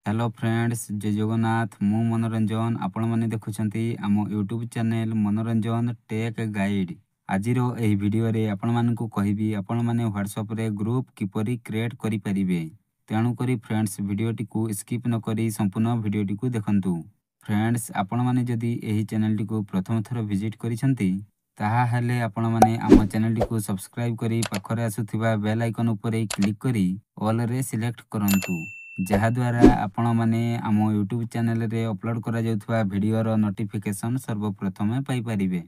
Hello friends, जय जगन्नाथ। मु मनोरंजन आपण माने देखुछंती आम यूट्यूब चैनल मनोरंजन टेक गाइड। आजिरो एही वीडियो रे आपण मानकु कहिबी आपण माने व्हाट्सएप रे ग्रुप किपरि क्रिएट करि परिबे। तेणु करी फ्रेंड्स वीडियोटी को स्किप न करी संपूर्ण वीडियोटी को देखंतु। फ्रेंड्स, आपण माने जदि एही चैनल को प्रथम थर विजिट करिसंती ताहा हेले आपण माने आम चैनल को सब्सक्राइब करी पाखरे आसुथिबा बेल आइकन उपरे क्लिक करी ऑल रे सिलेक्ट करंतु, जहा द्वारा आपण माने आम यूट्यूब चैनल रे अपलोड करा जाउथबा वीडियोर नोटिफिकेशन सर्वप्रथमे पाई परिबे।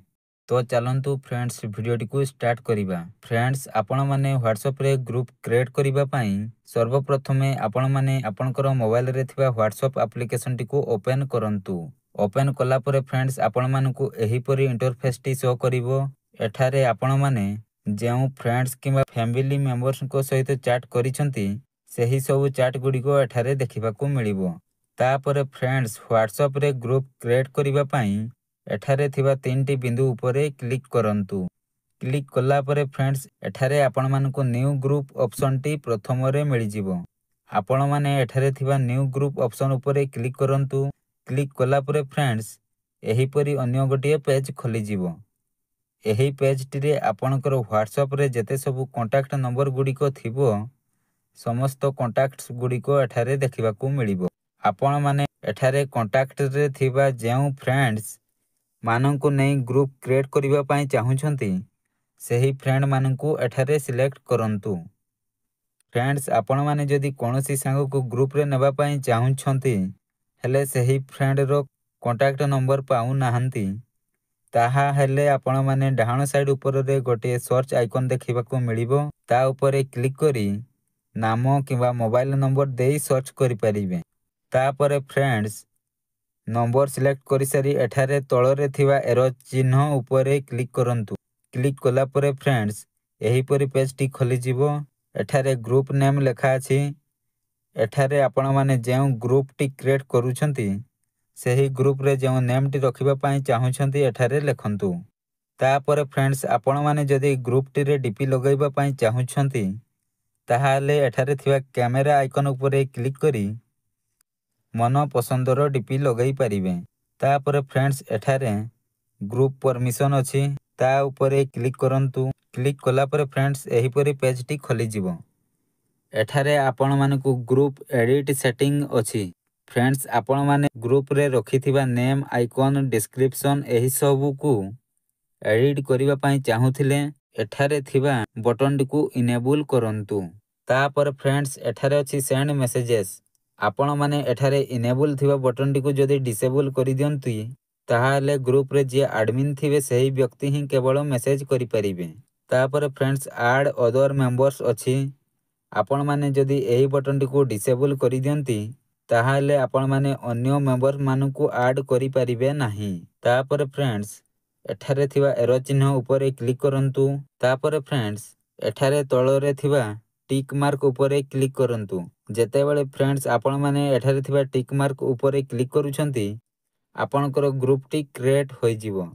तो चलंतु फ्रेंड्स वीडियोटी को स्टार्ट करिबा। फ्रेंड्स, आपण माने व्हाट्सएप रे ग्रुप क्रिएट करिबा पई सर्वप्रथमे आपण माने आपनकर मोबाइल रे थिबा व्हाट्सएप एप्लीकेशन टी को ओपन करंतु। ओपन कला परे फ्रेंड्स आपण मानकु एही परी इंटरफेस टी शो करिवो। एठारे आपण माने जेउ फ्रेंड्स किबा फैमिली मेंबर्स को सहित चैट करिसंती सेही सब चैट गुडी को एठारे देखिबा को मिलिबो। तापरे फ्रेंड्स व्हाट्सएप रे ग्रुप क्रिएट करिबा पई एठारे थिबा तीनटी बिंदु उपरे क्लिक करंतु। क्लिक कला परे फ्रेंड्स एठारे आपण मानकु न्यू ग्रुप ऑप्शन टी प्रथम रे मिलि जिवो। आपण माने एठारे थिबा न्यू ग्रुप ऑप्शन उपरे क्लिक करंतु। क्लिक कला परे फ्रेंड्स एही परी अन्य गोटिए पेज खोली जिवो। एही पेज टी रे आपनकर व्हाट्सएप रे जेते सब कांटेक्ट नंबर गुडी को थिबो समस्त कांटेक्ट्स गुडी को एठारे देखिबा को मिलिबो। आपण माने एठारे कांटेक्ट रे थिबा जेउ फ्रेंड्स माननकु नै ग्रुप क्रिएट करिबा पई चाहुछंती सेही फ्रेंड माननकु एठारे सिलेक्ट करंतु। फ्रेंड्स, आपण माने जदि कोनोसी संग को ग्रुप रे नेबा पई चाहुछंती हेले सेही फ्रेंड रो कांटेक्ट नंबर पाउ नाहंती ताहा हेले आपण माने डाहाण साइड ऊपर रे गोटे सर्च आइकन देखिबा को मिलिबो। ता ऊपर क्लिक करी नाम किंबा मोबाइल नंबर देई सर्च करि परिबे। तापरे फ्रेंड्स नंबर सिलेक्ट करि सारी एठारे तळरे थिबा एरो चिन्ह उपरे क्लिक करंतु। क्लिक कला परे फ्रेंड्स एही परि पेज टी खोली जिवो। एठारे ग्रुप नेम लेखा अछि। एठारे आपण माने जेउ ग्रुप टी क्रिएट करूछंती सेही ग्रुप रे जेउ नेम टी रखिबा पई चाहुछंती एठारे लेखंतु। तापरे फ्रेंड्स आपण माने जदि ग्रुप टी रे डीपी लगाइबा पई चाहुछंती ताहाले एठारे थिबा कैमेरा आइकन उपरे क्लिक करी मन पसंदर डीपी लगाई परिबे। तापरे फ्रेंड्स एठारे ग्रुप परमिशन अछि ता उपरे क्लिक करंतु। क्लिक कला परे फ्रेंड्स एही परी पेज टी खोली जिवो। एठारे आपण मानकु ग्रुप एडिट सेटिंग अछि। फ्रेंड्स, आपण माने ग्रुप रे रखिथिबा नेम आइकन डिस्क्रिप्शन एही सबु को एडिट करिबा पई चाहुथिले एठारे थिबा बटन टी को इनेबल करंतु। तापर फ्रेंड्स एठारे अछि सेंड मेसेजेस। आपण माने एठारे इनेबल थिबा बटन टी को जदि डिसेबल करि दियंती ताहाले ग्रुप रे जे एडमिन थिबे सेही व्यक्ति ही केवल मेसेज करि परिबे। तापर फ्रेंड्स ऐड अदर मेंबर्स अछि। आपण माने जदि एही बटन टी को डिसेबल करि दियंती ताहाले आपण माने अन्य मेंबर मानकु ऐड करि परिबे नाही। तापर फ्रेंड्स एठारे थिबा एरो चिन्ह उपरे क्लिक करंतु। तापर फ्रेंड्स एठारे तळरे थिबा टिक मार्क उपरे क्लिक करंतु। जेतेबेले फ्रेंड्स आपण माने एठारे थिबा टिक मार्क उपरे क्लिक करूछंती आपनकर ग्रुप टी क्रिएट होई जिवो।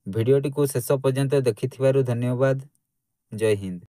वीडियो टी को शेष पर्यंत देखिथिबारु धन्यवाद। जय हिंद।